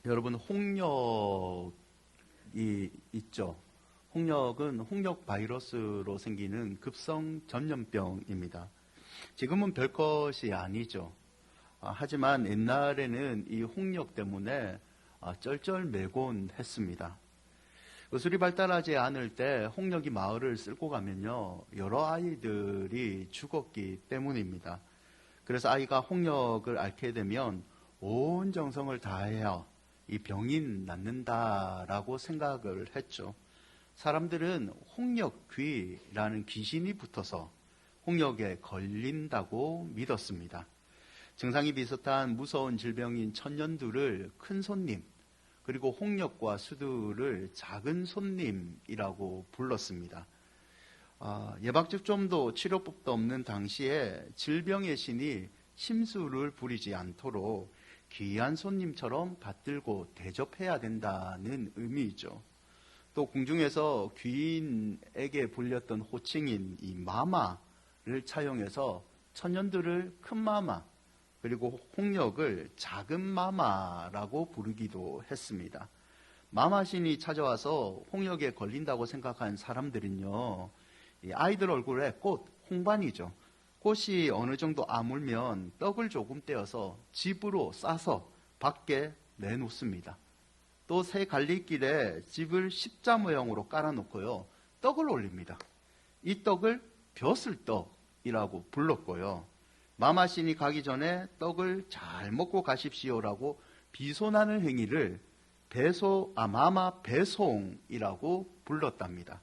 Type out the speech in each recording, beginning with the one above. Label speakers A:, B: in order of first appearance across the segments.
A: 여러분, 홍역이 있죠. 홍역은 홍역 바이러스로 생기는 급성 전염병입니다. 지금은 별것이 아니죠. 하지만 옛날에는 이 홍역 때문에 쩔쩔매곤 했습니다. 의술이 발달하지 않을 때 홍역이 마을을 쓸고 가면요, 여러 아이들이 죽었기 때문입니다. 그래서 아이가 홍역을 앓게 되면 온 정성을 다해야 이 병이 낫는다라고 생각을 했죠. 사람들은 홍역귀라는 귀신이 붙어서 홍역에 걸린다고 믿었습니다. 증상이 비슷한 무서운 질병인 천연두를 큰 손님, 그리고 홍역과 수두를 작은 손님이라고 불렀습니다. 예방접종도 치료법도 없는 당시에 질병의 신이 심술을 부리지 않도록 귀한 손님처럼 받들고 대접해야 된다는 의미이죠. 또 궁중에서 귀인에게 불렸던 호칭인 이 마마를 차용해서 천연두를 큰 마마, 그리고 홍역을 작은 마마라고 부르기도 했습니다. 마마신이 찾아와서 홍역에 걸린다고 생각한 사람들은요, 이 아이들 얼굴에 꽃, 홍반이죠. 꽃이 어느 정도 아물면 떡을 조금 떼어서 집으로 싸서 밖에 내놓습니다. 또 새 갈림길에 집을 십자 모형으로 깔아놓고요, 떡을 올립니다. 이 떡을 벼슬떡이라고 불렀고요. 마마신이 가기 전에 떡을 잘 먹고 가십시오라고 비손하는 행위를 마마 배송이라고 불렀답니다.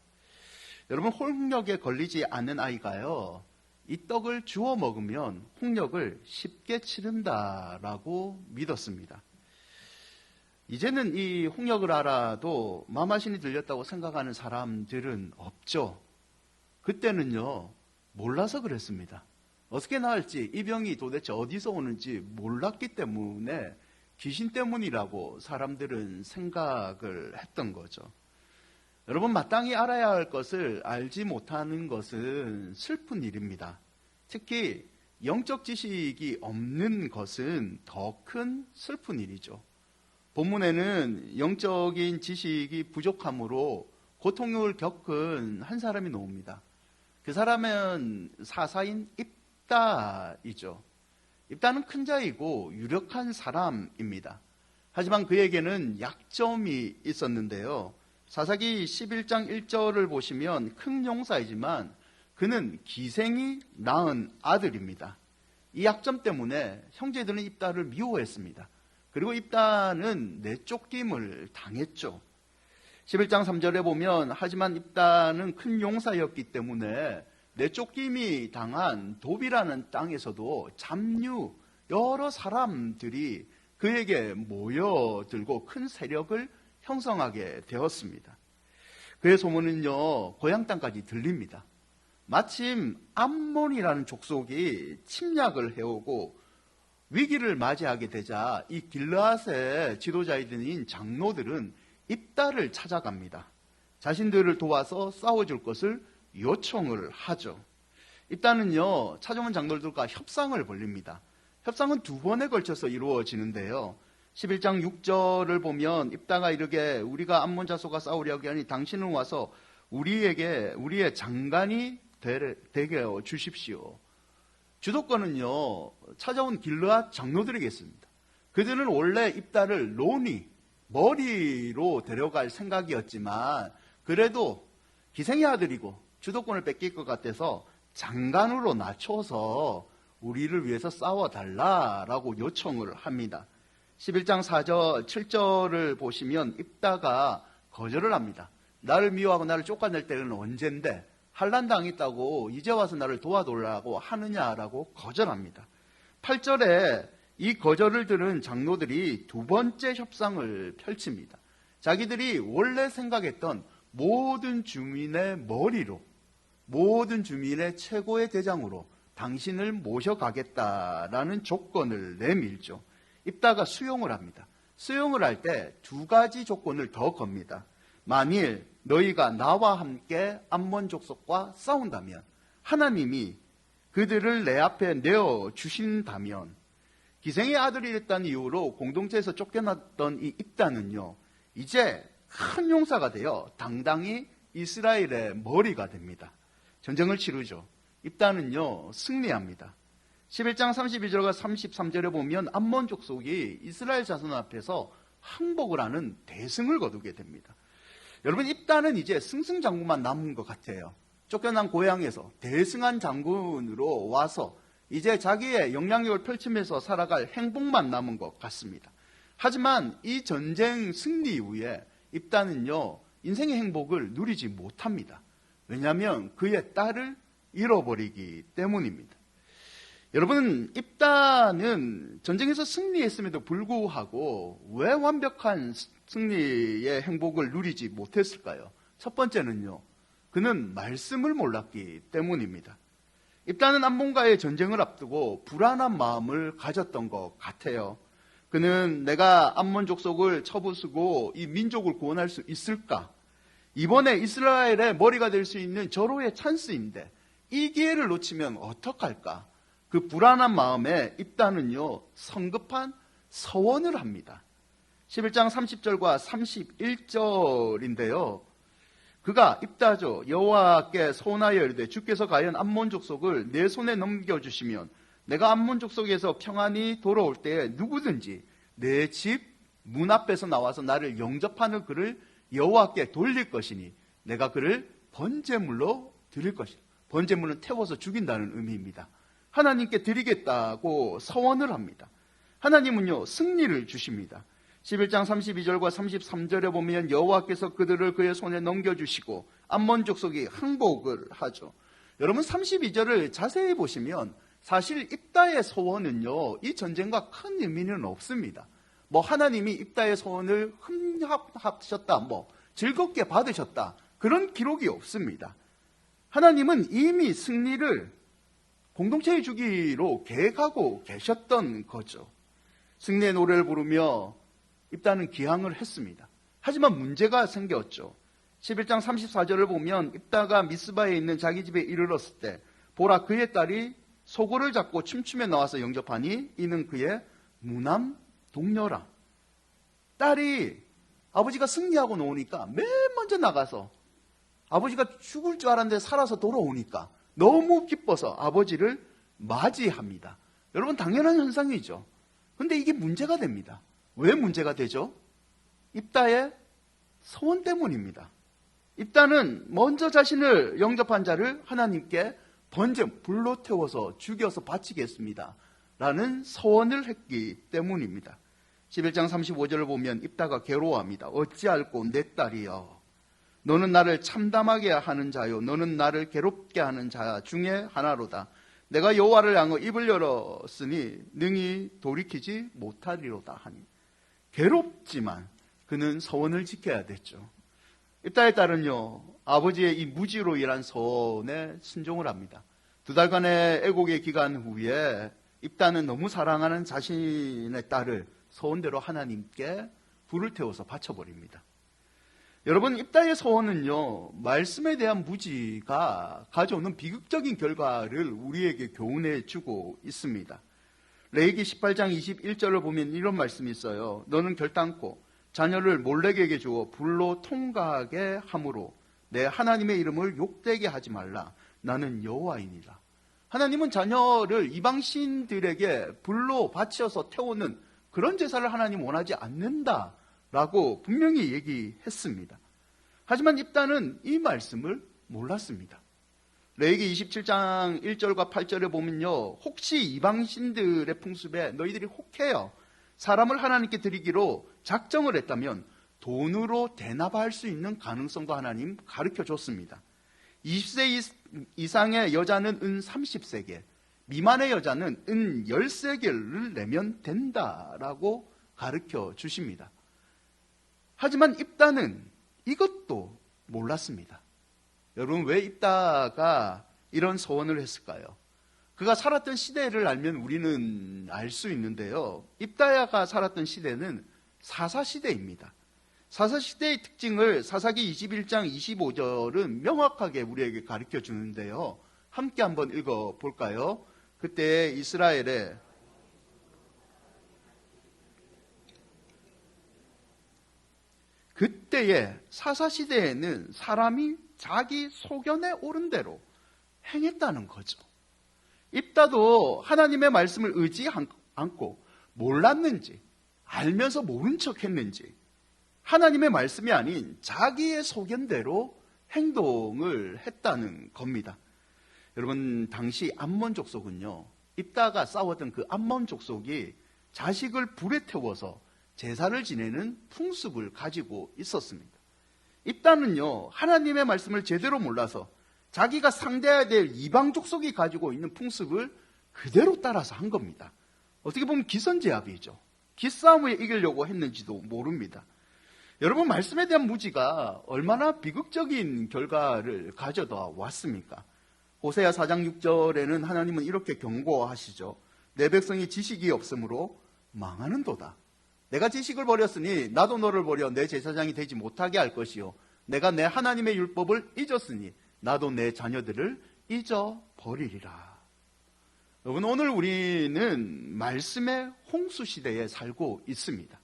A: 여러분, 홍역에 걸리지 않는 아이가요, 이 떡을 주워 먹으면 홍역을 쉽게 치른다라고 믿었습니다. 이제는 이 홍역을 알아도 마마신이 들렸다고 생각하는 사람들은 없죠. 그때는요, 몰라서 그랬습니다. 어떻게 나을지, 이 병이 도대체 어디서 오는지 몰랐기 때문에 귀신 때문이라고 사람들은 생각을 했던 거죠. 여러분, 마땅히 알아야 할 것을 알지 못하는 것은 슬픈 일입니다. 특히 영적 지식이 없는 것은 더 큰 슬픈 일이죠. 본문에는 영적인 지식이 부족함으로 고통을 겪은 한 사람이 나옵니다. 그 사람은 사사인 입다이죠. 입다는 큰 자이고 유력한 사람입니다. 하지만 그에게는 약점이 있었는데요. 사사기 11장 1절을 보시면 큰 용사이지만 그는 기생이 낳은 아들입니다. 이 약점 때문에 형제들은 입다를 미워했습니다. 그리고 입다는 내쫓김을 당했죠. 11장 3절에 보면 하지만 입다는 큰 용사였기 때문에 내쫓김이 당한 도비라는 땅에서도 잡류 여러 사람들이 그에게 모여들고 큰 세력을 형성하게 되었습니다. 그의 소문은요, 고향 땅까지 들립니다. 마침 암몬이라는 족속이 침략을 해오고 위기를 맞이하게 되자 이 길르앗의 지도자이든 장로들은 입다를 찾아갑니다. 자신들을 도와서 싸워줄 것을 요청을 하죠. 입다는요, 찾아온 장로들과 협상을 벌립니다. 협상은 두 번에 걸쳐서 이루어지는데요. 11장 6절을 보면 입다가 이르게 우리가 암몬 자손과 싸우려고 하니 당신은 와서 우리의 장관이 되게 하여 주십시오. 주도권은요, 찾아온 길르앗 장로들에게 있습니다. 그들은 원래 입다를 머리로 데려갈 생각이었지만 그래도 기생의 아들이고 주도권을 뺏길 것 같아서 장관으로 낮춰서 우리를 위해서 싸워달라라고 요청을 합니다. 11장 4절, 7절을 보시면 입다가 거절을 합니다. 나를 미워하고 나를 쫓아낼 때는 언젠데 환난 당했다고 이제 와서 나를 도와달라고 하느냐라고 거절합니다. 8절에 이 거절을 들은 장로들이 두 번째 협상을 펼칩니다. 자기들이 원래 생각했던 모든 주민의 머리로, 모든 주민의 최고의 대장으로 당신을 모셔가겠다라는 조건을 내밀죠. 입다가 수용을 합니다. 수용을 할 때 두 가지 조건을 더 겁니다. 만일 너희가 나와 함께 암몬 족속과 싸운다면, 하나님이 그들을 내 앞에 내어주신다면 기생의 아들이 됐다는 이유로 공동체에서 쫓겨났던 이 입단은요, 이제 큰 용사가 되어 당당히 이스라엘의 머리가 됩니다. 전쟁을 치르죠. 입단은요, 승리합니다. 11장 32절과 33절에 보면 암몬 족속이 이스라엘 자손 앞에서 항복을 하는 대승을 거두게 됩니다. 여러분, 입단은 이제 승승장구만 남은 것 같아요. 쫓겨난 고향에서 대승한 장군으로 와서 이제 자기의 영향력을 펼치면서 살아갈 행복만 남은 것 같습니다. 하지만 이 전쟁 승리 이후에 입단은요, 인생의 행복을 누리지 못합니다. 왜냐하면 그의 딸을 잃어버리기 때문입니다. 여러분, 입단은 전쟁에서 승리했음에도 불구하고 왜 완벽한 승리의 행복을 누리지 못했을까요? 첫 번째는요, 그는 말씀을 몰랐기 때문입니다. 입단은 암몬과의 전쟁을 앞두고 불안한 마음을 가졌던 것 같아요. 그는 내가 암몬 족속을 쳐부수고 이 민족을 구원할 수 있을까? 이번에 이스라엘의 머리가 될 수 있는 절호의 찬스인데 이 기회를 놓치면 어떡할까? 그 불안한 마음에 입단은요, 성급한 서원을 합니다. 11장 30절과 31절인데요. 그가 입다죠. 여호와께 서원하여 이르되 주께서 과연 암몬 족속을 내 손에 넘겨주시면 내가 암몬 족속에서 평안히 돌아올 때에 누구든지 내 집 문 앞에서 나와서 나를 영접하는 그를 여호와께 돌릴 것이니 내가 그를 번제물로 드릴 것이다. 번제물은 태워서 죽인다는 의미입니다. 하나님께 드리겠다고 서원을 합니다. 하나님은요, 승리를 주십니다. 11장 32절과 33절에 보면 여호와께서 그들을 그의 손에 넘겨주시고 암몬 족속이 항복을 하죠. 여러분, 32절을 자세히 보시면 사실 입다의 소원은요, 이 전쟁과 큰 의미는 없습니다. 하나님이 입다의 소원을 흠합하셨다, 즐겁게 받으셨다, 그런 기록이 없습니다. 하나님은 이미 승리를 공동체에 주기로 계획하고 계셨던 거죠. 승리의 노래를 부르며 입다는 기항을 했습니다. 하지만 문제가 생겼죠. 11장 34절을 보면 입다가 미스바에 있는 자기 집에 이르렀을 때 보라, 그의 딸이 소고를 잡고 춤추며 나와서 영접하니 이는 그의 무남 동료라. 딸이 아버지가 승리하고 나오니까 맨 먼저 나가서 아버지가 죽을 줄 알았는데 살아서 돌아오니까 너무 기뻐서 아버지를 맞이합니다. 여러분, 당연한 현상이죠. 그런데 이게 문제가 됩니다. 왜 문제가 되죠? 입다의 소원 때문입니다. 입다는 먼저 자신을 영접한 자를 하나님께 불로 태워서 죽여서 바치겠습니다 라는 서원을 했기 때문입니다. 11장 35절을 보면 입다가 괴로워합니다. 어찌할꼬 내 딸이여, 너는 나를 참담하게 하는 자요, 너는 나를 괴롭게 하는 자 중에 하나로다. 내가 여호와를 향하여 입을 열었으니 능히 돌이키지 못하리로다 하니. 괴롭지만 그는 서원을 지켜야 됐죠. 입다의 딸은요, 아버지의 이 무지로 일한 서원에 순종을 합니다. 2달간의 애곡의 기간 후에 입다는 너무 사랑하는 자신의 딸을 서원대로 하나님께 불을 태워서 바쳐버립니다. 여러분, 입다의 서원은요, 말씀에 대한 무지가 가져오는 비극적인 결과를 우리에게 교훈해 주고 있습니다. 레위기 18장 21절을 보면 이런 말씀이 있어요. 너는 결단코 자녀를 몰렉에게 주어 불로 통과하게 함으로 내 하나님의 이름을 욕되게 하지 말라. 나는 여호와이니라. 하나님은 자녀를 이방신들에게 불로 바쳐서 태우는 그런 제사를 하나님 원하지 않는다라고 분명히 얘기했습니다. 하지만 입다는 이 말씀을 몰랐습니다. 레위기 27장 1절과 8절에 보면요, 혹시 이방신들의 풍습에 너희들이 혹해요 사람을 하나님께 드리기로 작정을 했다면 돈으로 대납할 수 있는 가능성도 하나님 가르쳐 줬습니다. 20세 이상의 여자는 은 30세겔, 미만의 여자는 은 10세겔을 내면 된다라고 가르쳐 주십니다. 하지만 입다는 이것도 몰랐습니다. 여러분, 왜 입다가 이런 서원을 했을까요? 그가 살았던 시대를 알면 우리는 알 수 있는데요, 입다가 살았던 시대는 사사시대입니다. 사사시대의 특징을 사사기 21장 25절은 명확하게 우리에게 가르쳐 주는데요, 함께 한번 읽어볼까요? 그때 이스라엘에 그때의 사사시대에는 사람이 자기 소견에 오른 대로 행했다는 거죠. 입다도 하나님의 말씀을 의지하지 않고 몰랐는지 알면서 모른 척 했는지 하나님의 말씀이 아닌 자기의 소견대로 행동을 했다는 겁니다. 여러분, 당시 암몬 족속은요, 입다가 싸웠던 그 암몬 족속이 자식을 불에 태워서 제사를 지내는 풍습을 가지고 있었습니다. 입다는요, 하나님의 말씀을 제대로 몰라서 자기가 상대해야 될 이방 족속이 가지고 있는 풍습을 그대로 따라서 한 겁니다. 어떻게 보면 기선제압이죠. 기싸움을 이기려고 했는지도 모릅니다. 여러분, 말씀에 대한 무지가 얼마나 비극적인 결과를 가져다 왔습니까? 호세아 4장 6절에는 하나님은 이렇게 경고하시죠. 내 백성이 지식이 없으므로 망하는도다. 내가 지식을 버렸으니 나도 너를 버려 내 제사장이 되지 못하게 할 것이요, 내가 내 하나님의 율법을 잊었으니 나도 내 자녀들을 잊어버리리라. 여러분, 오늘 우리는 말씀의 홍수 시대에 살고 있습니다.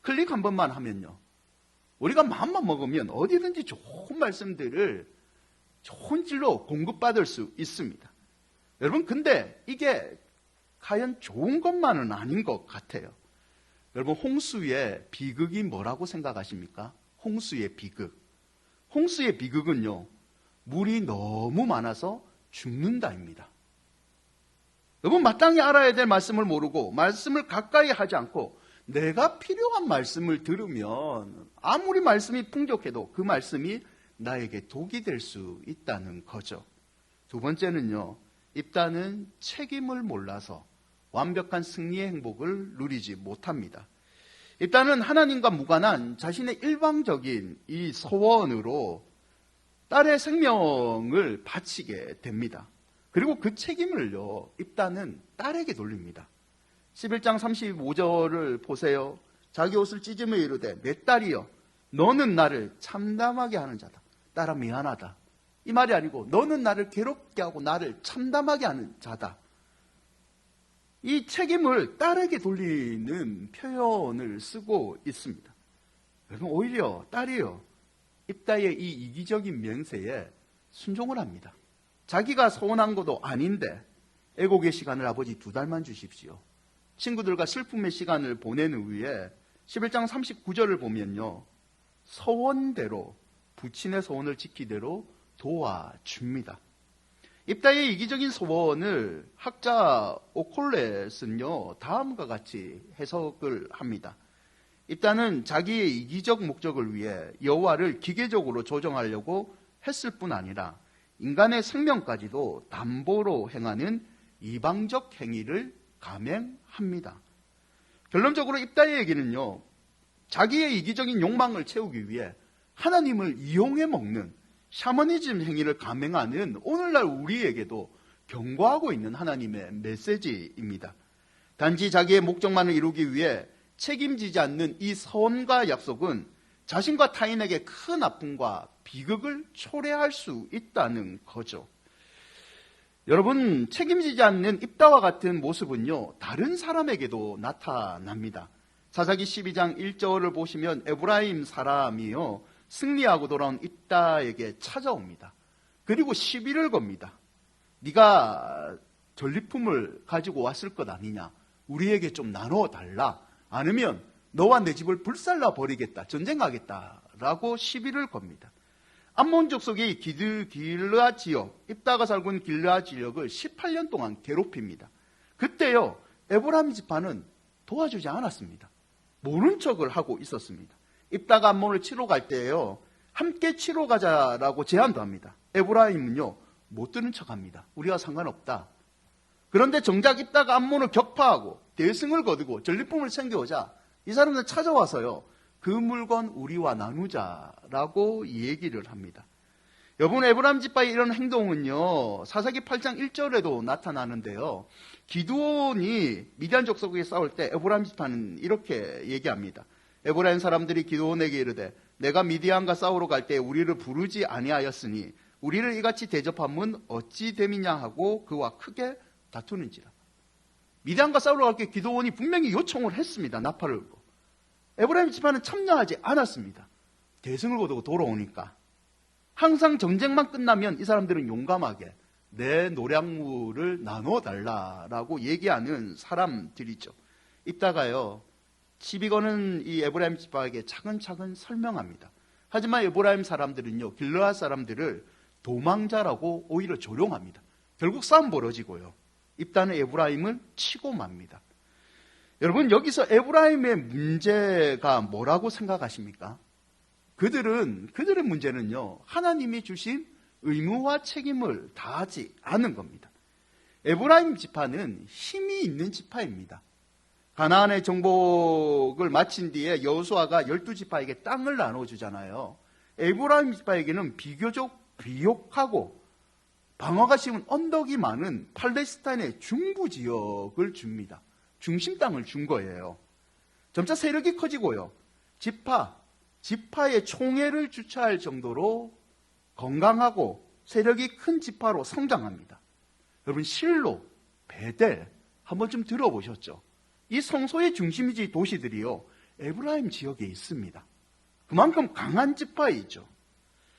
A: 클릭 한 번만 하면요, 우리가 마음만 먹으면 어디든지 좋은 말씀들을 좋은 질로 공급받을 수 있습니다. 여러분, 근데 이게 과연 좋은 것만은 아닌 것 같아요. 여러분, 홍수의 비극이 뭐라고 생각하십니까? 홍수의 비극. 홍수의 비극은요, 물이 너무 많아서 죽는다입니다. 여러분, 마땅히 알아야 될 말씀을 모르고 말씀을 가까이 하지 않고 내가 필요한 말씀을 들으면 아무리 말씀이 풍족해도 그 말씀이 나에게 독이 될 수 있다는 거죠. 두 번째는요, 입다는 책임을 몰라서 완벽한 승리의 행복을 누리지 못합니다. 입다는 하나님과 무관한 자신의 일방적인 이 소원으로 딸의 생명을 바치게 됩니다. 그리고 그 책임을요, 입다는 딸에게 돌립니다. 11장 35절을 보세요. 자기 옷을 찢으며 이르되 내 딸이여, 너는 나를 참담하게 하는 자다. 딸아, 미안하다. 이 말이 아니고 너는 나를 괴롭게 하고 나를 참담하게 하는 자다. 이 책임을 딸에게 돌리는 표현을 쓰고 있습니다. 여러분, 오히려 딸이요, 입다의 이 이기적인 명세에 순종을 합니다. 자기가 소원한 것도 아닌데 애곡의 시간을 아버지 2달만 주십시오. 친구들과 슬픔의 시간을 보내는 후에 11장 39절을 보면요, 소원대로 부친의 소원을 지키대로 도와줍니다. 입다의 이기적인 소원을 학자 오콜렛은요, 다음과 같이 해석을 합니다. 입다는 자기의 이기적 목적을 위해 여호와를 기계적으로 조정하려고 했을 뿐 아니라 인간의 생명까지도 담보로 행하는 이방적 행위를 감행합니다. 결론적으로 입다의 얘기는요, 자기의 이기적인 욕망을 채우기 위해 하나님을 이용해 먹는 샤머니즘 행위를 감행하는 오늘날 우리에게도 경고하고 있는 하나님의 메시지입니다. 단지 자기의 목적만을 이루기 위해 책임지지 않는 이 선과 약속은 자신과 타인에게 큰 아픔과 비극을 초래할 수 있다는 거죠. 여러분, 책임지지 않는 입다와 같은 모습은요, 다른 사람에게도 나타납니다. 사사기 12장 1절을 보시면 에브라임 사람이요, 승리하고 돌아온 입다에게 찾아옵니다. 그리고 시비를 겁니다. 네가 전리품을 가지고 왔을 것 아니냐, 우리에게 좀 나눠달라, 아니면 너와 내 집을 불살라 버리겠다, 전쟁하겠다라고 시비를 겁니다. 암몬 족속이 길르앗 지역, 입다가 살고 있는 길르앗 지역을 18년 동안 괴롭힙니다. 그때요, 에브라임 지파는 도와주지 않았습니다. 모른 척을 하고 있었습니다. 입다가 암몬을 치러 갈 때에요, 함께 치러 가자라고 제안도 합니다. 에브라임은요, 못 들은 척합니다. 우리가 상관없다. 그런데 정작 입다가 암몬을 격파하고 대승을 거두고 전리품을 챙겨오자 이 사람들 찾아와서요, 그 물건 우리와 나누자라고 얘기를 합니다. 여러분, 에브라임 지파의 이런 행동은요, 사사기 8장 1절에도 나타나는데요, 기드온이 미디안 족속에 싸울 때 에브라임 지파는 이렇게 얘기합니다. 에브라임 사람들이 기드온에게 이르되 내가 미디안과 싸우러 갈 때 우리를 부르지 아니하였으니 우리를 이같이 대접함은 어찌 됨이냐 하고 그와 크게 다투는지라. 미디안과 싸우러 갈 때 기드온이 분명히 요청을 했습니다. 나팔을 불고. 에브라임 지파는 참여하지 않았습니다. 대승을 거두고 돌아오니까 항상 전쟁만 끝나면 이 사람들은 용감하게 내 노량물을 나눠달라라고 얘기하는 사람들이죠. 이따가요, 시비 거는 이 에브라임 지파에게 차근차근 설명합니다. 하지만 에브라임 사람들은요, 길르앗 사람들을 도망자라고 오히려 조롱합니다. 결국 싸움 벌어지고요, 입다는 에브라임을 치고 맙니다. 여러분, 여기서 에브라임의 문제가 뭐라고 생각하십니까? 그들의 문제는요, 하나님이 주신 의무와 책임을 다하지 않은 겁니다. 에브라임 지파는 힘이 있는 지파입니다. 가나안의 정복을 마친 뒤에 여호수아가 12지파에게 땅을 나눠주잖아요. 에브라임 지파에게는 비교적 비옥하고 방어가 쉬운 언덕이 많은 팔레스타인의 중부 지역을 줍니다. 중심 땅을 준 거예요. 점차 세력이 커지고요, 지파의 총회를 주최할 정도로 건강하고 세력이 큰 지파로 성장합니다. 여러분, 실로, 베델 한 번쯤 들어보셨죠? 이 성소의 중심지 도시들이요, 에브라임 지역에 있습니다. 그만큼 강한 지파이죠.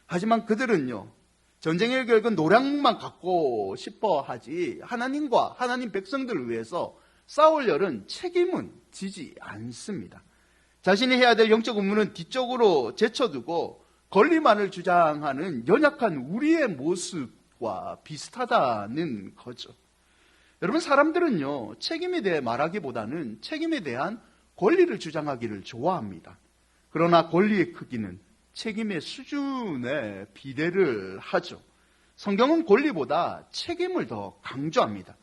A: 하지만 그들은요, 전쟁의 결국은 노량만 갖고 싶어 하지 하나님과 하나님 백성들을 위해서 싸울 열은 책임은 지지 않습니다. 자신이 해야 될 영적 업무는 뒤쪽으로 제쳐두고 권리만을 주장하는 연약한 우리의 모습과 비슷하다는 거죠. 여러분, 사람들은요, 책임에 대해 말하기보다는 책임에 대한 권리를 주장하기를 좋아합니다. 그러나 권리의 크기는 책임의 수준에 비례를 하죠. 성경은 권리보다 책임을 더 강조합니다.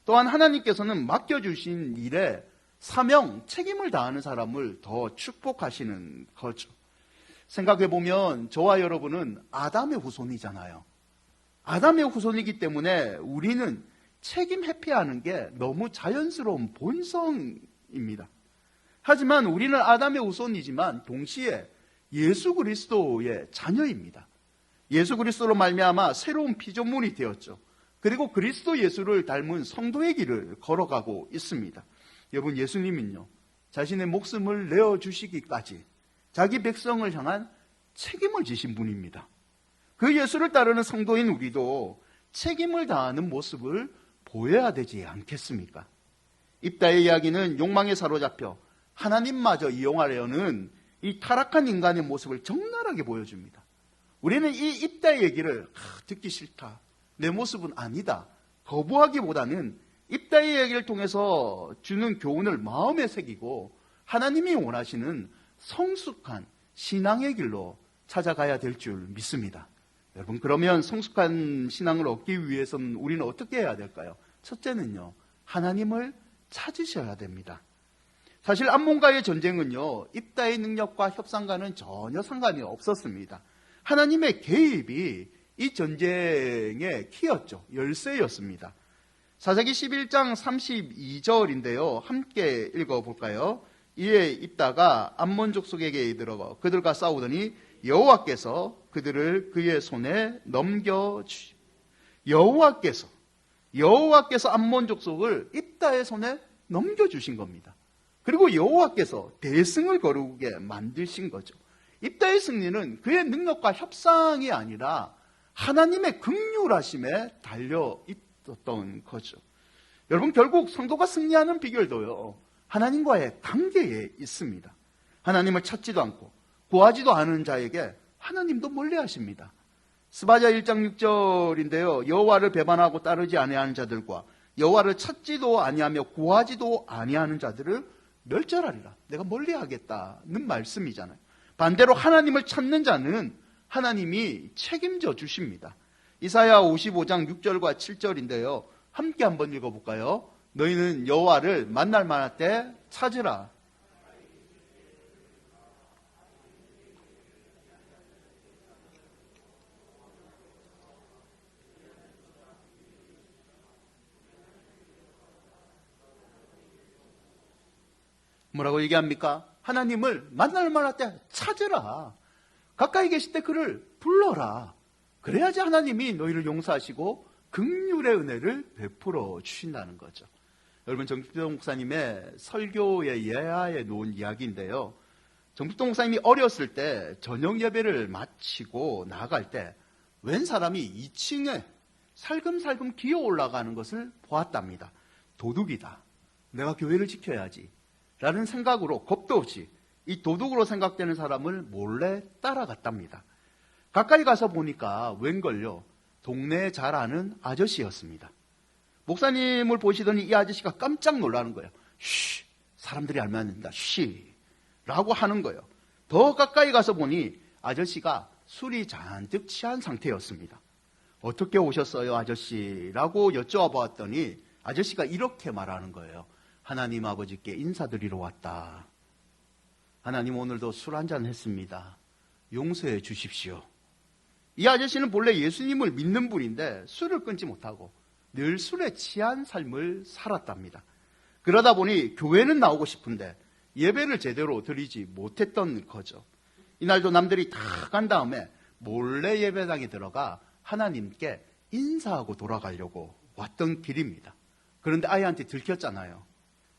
A: 또한 하나님께서는 맡겨주신 일에 사명, 책임을 다하는 사람을 더 축복하시는 거죠. 생각해보면 저와 여러분은 아담의 후손이잖아요. 아담의 후손이기 때문에 우리는 책임 회피하는 게 너무 자연스러운 본성입니다. 하지만 우리는 아담의 후손이지만 동시에 예수 그리스도의 자녀입니다. 예수 그리스도로 말미암아 새로운 피조물이 되었죠. 그리고 그리스도 예수를 닮은 성도의 길을 걸어가고 있습니다. 여러분, 예수님은요, 자신의 목숨을 내어주시기까지 자기 백성을 향한 책임을 지신 분입니다. 그 예수를 따르는 성도인 우리도 책임을 다하는 모습을 보여야 되지 않겠습니까? 입다의 이야기는 욕망에 사로잡혀 하나님마저 이용하려는 이 타락한 인간의 모습을 적나라하게 보여줍니다. 우리는 이 입다의 얘기를 듣기 싫다, 내 모습은 아니다, 거부하기보다는 입다의 얘기를 통해서 주는 교훈을 마음에 새기고 하나님이 원하시는 성숙한 신앙의 길로 찾아가야 될 줄 믿습니다. 여러분, 그러면 성숙한 신앙을 얻기 위해서는 우리는 어떻게 해야 될까요? 첫째는요, 하나님을 찾으셔야 됩니다. 사실 암몬과의 전쟁은요, 입다의 능력과 협상과는 전혀 상관이 없었습니다. 하나님의 개입이 이 전쟁의 키였죠. 열쇠였습니다. 사사기 11장 32절인데요. 함께 읽어볼까요? 이에 입다가 암몬 족속에게 이르러 그들과 싸우더니 여호와께서 그들을 그의 손에 넘겨주시고, 여호와께서 암몬 족속을 입다의 손에 넘겨주신 겁니다. 그리고 여호와께서 대승을 거두게 만드신 거죠. 입다의 승리는 그의 능력과 협상이 아니라 하나님의 긍휼하심에 달려 있었던 거죠. 여러분, 결국 성도가 승리하는 비결도요, 하나님과의 관계에 있습니다. 하나님을 찾지도 않고 구하지도 않은 자에게 하나님도 멀리하십니다. 스바랴 1장 6절인데요. 여호와를 배반하고 따르지 아니하는 자들과 여호와를 찾지도 아니하며 구하지도 아니하는 자들을 멸절하리라. 내가 멀리하겠다는 말씀이잖아요. 반대로 하나님을 찾는 자는 하나님이 책임져 주십니다. 이사야 55장 6절과 7절인데요. 함께 한번 읽어볼까요? 너희는 여호와를 만날 만할 때 찾으라. 뭐라고 얘기합니까? 하나님을 만날 만할 때 찾으라. 가까이 계실 때 그를 불러라. 그래야지 하나님이 너희를 용서하시고 긍휼의 은혜를 베풀어 주신다는 거죠. 여러분, 정기동 목사님의 설교의 예하에 놓은 이야기인데요. 정북동 목사님이 어렸을 때 저녁 예배를 마치고 나아갈 때 웬 사람이 2층에 살금살금 기어 올라가는 것을 보았답니다. 도둑이다. 내가 교회를 지켜야지 라는 생각으로 겁도 없이 이 도둑으로 생각되는 사람을 몰래 따라갔답니다. 가까이 가서 보니까 웬걸요, 동네에 잘 아는 아저씨였습니다. 목사님을 보시더니 이 아저씨가 깜짝 놀라는 거예요. 쉬, 사람들이 알면 안 된다. 쉬 라고 하는 거예요. 더 가까이 가서 보니 아저씨가 술이 잔뜩 취한 상태였습니다. 어떻게 오셨어요, 아저씨? 라고 여쭤보았더니 아저씨가 이렇게 말하는 거예요. 하나님 아버지께 인사드리러 왔다. 하나님 오늘도 술 한잔 했습니다. 용서해 주십시오. 이 아저씨는 본래 예수님을 믿는 분인데 술을 끊지 못하고 늘 술에 취한 삶을 살았답니다. 그러다 보니 교회는 나오고 싶은데 예배를 제대로 드리지 못했던 거죠. 이날도 남들이 다 간 다음에 몰래 예배당에 들어가 하나님께 인사하고 돌아가려고 왔던 길입니다. 그런데 아이한테 들켰잖아요.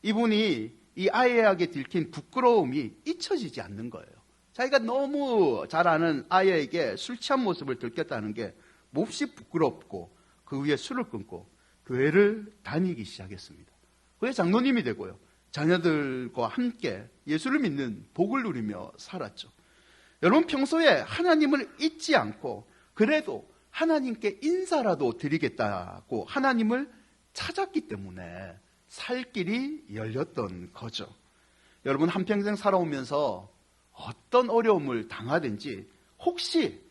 A: 이분이 이 아이에게 들킨 부끄러움이 잊혀지지 않는 거예요. 자기가 너무 잘 아는 아이에게 술 취한 모습을 들켰다는 게 몹시 부끄럽고 그 위에 술을 끊고 교회를 다니기 시작했습니다. 그의 장로님이 되고요. 자녀들과 함께 예수를 믿는 복을 누리며 살았죠. 여러분, 평소에 하나님을 잊지 않고 그래도 하나님께 인사라도 드리겠다고 하나님을 찾았기 때문에 살 길이 열렸던 거죠. 여러분, 한평생 살아오면서 어떤 어려움을 당하든지 혹시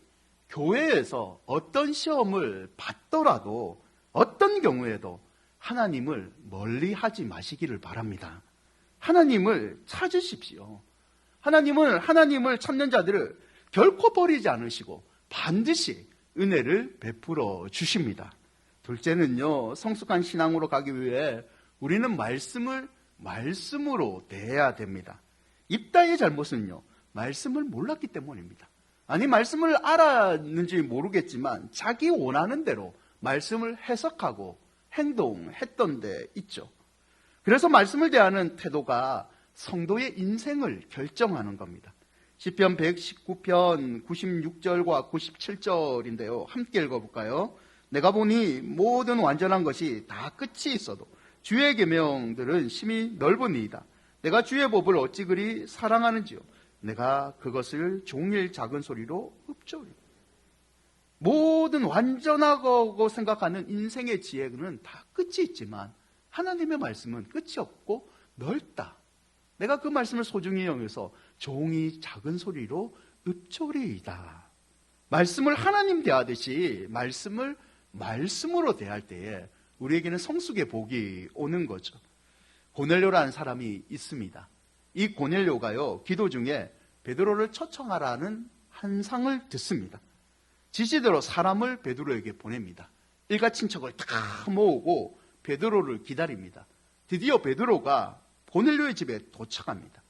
A: 교회에서 어떤 시험을 받더라도 어떤 경우에도 하나님을 멀리 하지 마시기를 바랍니다. 하나님을 찾으십시오. 하나님을 찾는 자들을 결코 버리지 않으시고 반드시 은혜를 베풀어 주십니다. 둘째는요, 성숙한 신앙으로 가기 위해 우리는 말씀으로 대해야 됩니다. 입다의 잘못은요, 말씀을 몰랐기 때문입니다. 아니, 말씀을 알았는지 모르겠지만 자기 원하는 대로 말씀을 해석하고 행동했던 데 있죠. 그래서 말씀을 대하는 태도가 성도의 인생을 결정하는 겁니다. 시편 119편 96절과 97절인데요. 함께 읽어볼까요? 내가 보니 모든 완전한 것이 다 끝이 있어도 주의 계명들은 심히 넓으니이다. 내가 주의 법을 어찌 그리 사랑하는지요. 내가 그것을 종일 작은 소리로 읊조리. 모든 완전하고 생각하는 인생의 지혜는 다 끝이 있지만 하나님의 말씀은 끝이 없고 넓다. 내가 그 말씀을 소중히 여겨서 종이 작은 소리로 읊조리이다. 말씀을 하나님 대하듯이 말씀으로 대할 때에 우리에게는 성숙의 복이 오는 거죠. 고넬료라는 사람이 있습니다. 이 고넬료가요, 기도 중에 베드로를 초청하라는 한상을 듣습니다. 지시대로 사람을 베드로에게 보냅니다. 일가 친척을 다 모으고 베드로를 기다립니다. 드디어 베드로가 고넬료의 집에 도착합니다.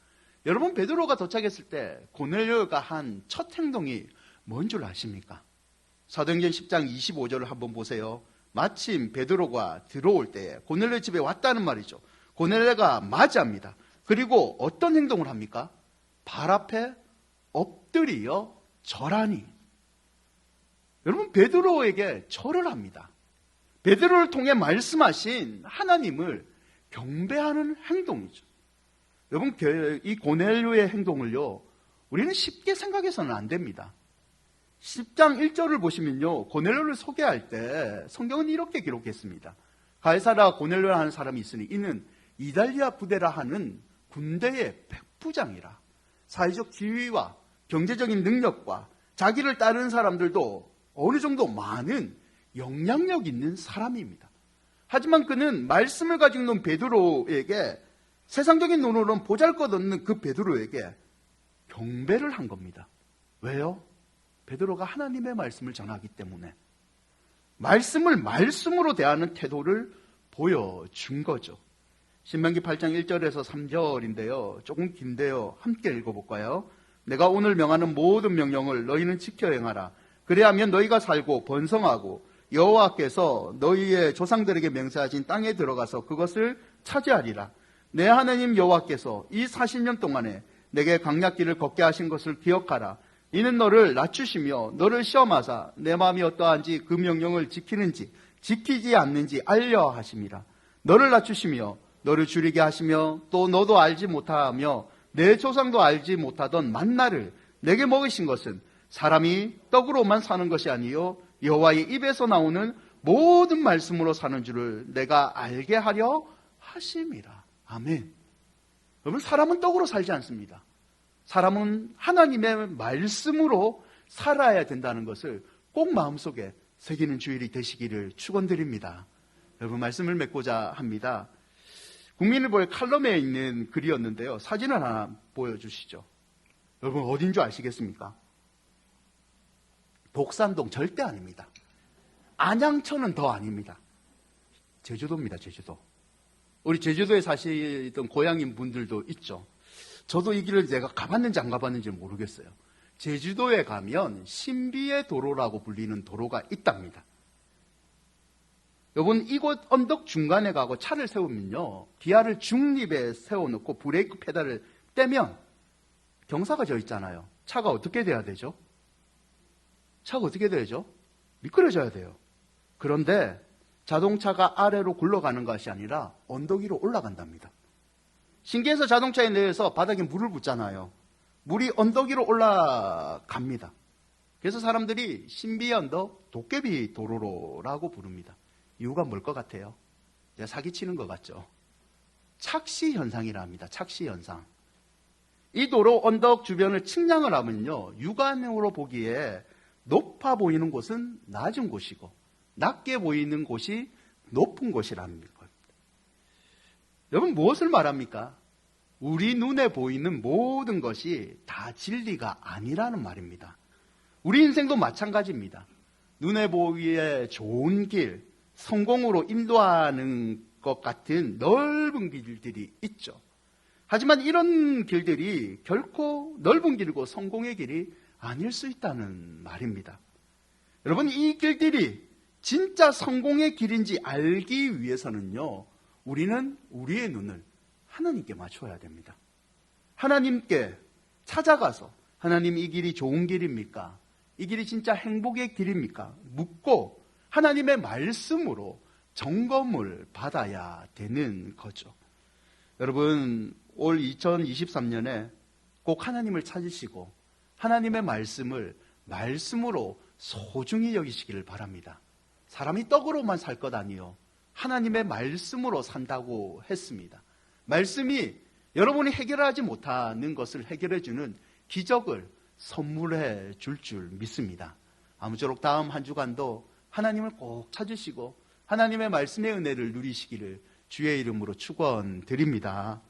A: 여러분, 베드로가 도착했을 때 고넬료가 한 첫 행동이 뭔 줄 아십니까? 사도행전 10장 25절을 한번 보세요. 마침 베드로가 들어올 때 고넬료 집에 왔다는 말이죠. 고넬료가 맞이합니다. 그리고 어떤 행동을 합니까? 발 앞에 엎드려 절하니. 여러분, 베드로에게 절을 합니다. 베드로를 통해 말씀하신 하나님을 경배하는 행동이죠. 여러분, 이 고넬료의 행동을요, 우리는 쉽게 생각해서는 안 됩니다. 10장 1절을 보시면요, 고넬료를 소개할 때 성경은 이렇게 기록했습니다. 가이사라 고넬료라는 사람이 있으니 이는 이달리아 부대라 하는 군대의 백부장이라. 사회적 지위와 경제적인 능력과 자기를 따르는 사람들도 어느 정도 많은 영향력 있는 사람입니다. 하지만 그는 말씀을 가지고 있는 베드로에게, 세상적인 눈으로는 보잘것없는 그 베드로에게 경배를 한 겁니다. 왜요? 베드로가 하나님의 말씀을 전하기 때문에 말씀을 말씀으로 대하는 태도를 보여준 거죠. 신명기 8장 1절에서 3절인데요. 조금 긴데요. 함께 읽어볼까요? 내가 오늘 명하는 모든 명령을 너희는 지켜 행하라. 그래야면 너희가 살고 번성하고 여호와께서 너희의 조상들에게 맹세하신 땅에 들어가서 그것을 차지하리라. 내 하나님 여호와께서 이 40년 동안에 내게 강약길을 걷게 하신 것을 기억하라. 이는 너를 낮추시며 너를 시험하사 내 마음이 어떠한지 그 명령을 지키는지 지키지 않는지 알려 하심이라. 너를 낮추시며 너를 줄이게 하시며 또 너도 알지 못하며 내 조상도 알지 못하던 만나를 내게 먹이신 것은 사람이 떡으로만 사는 것이 아니요 여호와의 입에서 나오는 모든 말씀으로 사는 줄을 내가 알게 하려 하심이라. 아멘. 여러분, 사람은 떡으로 살지 않습니다. 사람은 하나님의 말씀으로 살아야 된다는 것을 꼭 마음속에 새기는 주일이 되시기를 축원드립니다. 여러분, 말씀을 맺고자 합니다. 국민일보의 칼럼에 있는 글이었는데요. 사진을 하나 보여주시죠. 여러분, 어딘 줄 아시겠습니까? 독산동 절대 아닙니다. 안양천은 더 아닙니다. 제주도입니다. 제주도. 우리 제주도에 사시던 고향인 분들도 있죠. 저도 이 길을 제가 가봤는지 안 가봤는지 모르겠어요. 제주도에 가면 신비의 도로라고 불리는 도로가 있답니다. 여러분, 이곳 언덕 중간에 가고 차를 세우면요, 기아를 중립에 세워놓고 브레이크 페달을 떼면 경사가 져 있잖아요. 차가 어떻게 돼야 되죠? 차가 어떻게 돼야죠? 미끄러져야 돼요. 그런데 자동차가 아래로 굴러가는 것이 아니라 언덕 위로 올라간답니다. 신기해서 자동차에 내려서 바닥에 물을 붓잖아요. 물이 언덕 위로 올라갑니다. 그래서 사람들이 신비의 언덕, 도깨비 도로라고 부릅니다. 이유가 뭘 것 같아요? 제가 사기치는 것 같죠? 착시 현상이라 합니다. 착시 현상. 이 도로 언덕 주변을 측량을 하면요, 육안으로 보기에 높아 보이는 곳은 낮은 곳이고 낮게 보이는 곳이 높은 곳이라는 겁니다. 여러분, 무엇을 말합니까? 우리 눈에 보이는 모든 것이 다 진리가 아니라는 말입니다. 우리 인생도 마찬가지입니다. 눈에 보기에 좋은 길, 성공으로 인도하는 것 같은 넓은 길들이 있죠. 하지만 이런 길들이 결코 넓은 길이고 성공의 길이 아닐 수 있다는 말입니다. 여러분, 이 길들이 진짜 성공의 길인지 알기 위해서는요, 우리는 우리의 눈을 하나님께 맞춰야 됩니다. 하나님께 찾아가서 하나님, 이 길이 좋은 길입니까? 이 길이 진짜 행복의 길입니까? 묻고 하나님의 말씀으로 점검을 받아야 되는 거죠. 여러분, 올 2023년에 꼭 하나님을 찾으시고 하나님의 말씀으로 소중히 여기시기를 바랍니다. 사람이 떡으로만 살 것 아니요, 하나님의 말씀으로 산다고 했습니다. 말씀이 여러분이 해결하지 못하는 것을 해결해주는 기적을 선물해 줄 믿습니다. 아무쪼록 다음 한 주간도 하나님을 꼭 찾으시고 하나님의 말씀의 은혜를 누리시기를 주의 이름으로 축원드립니다.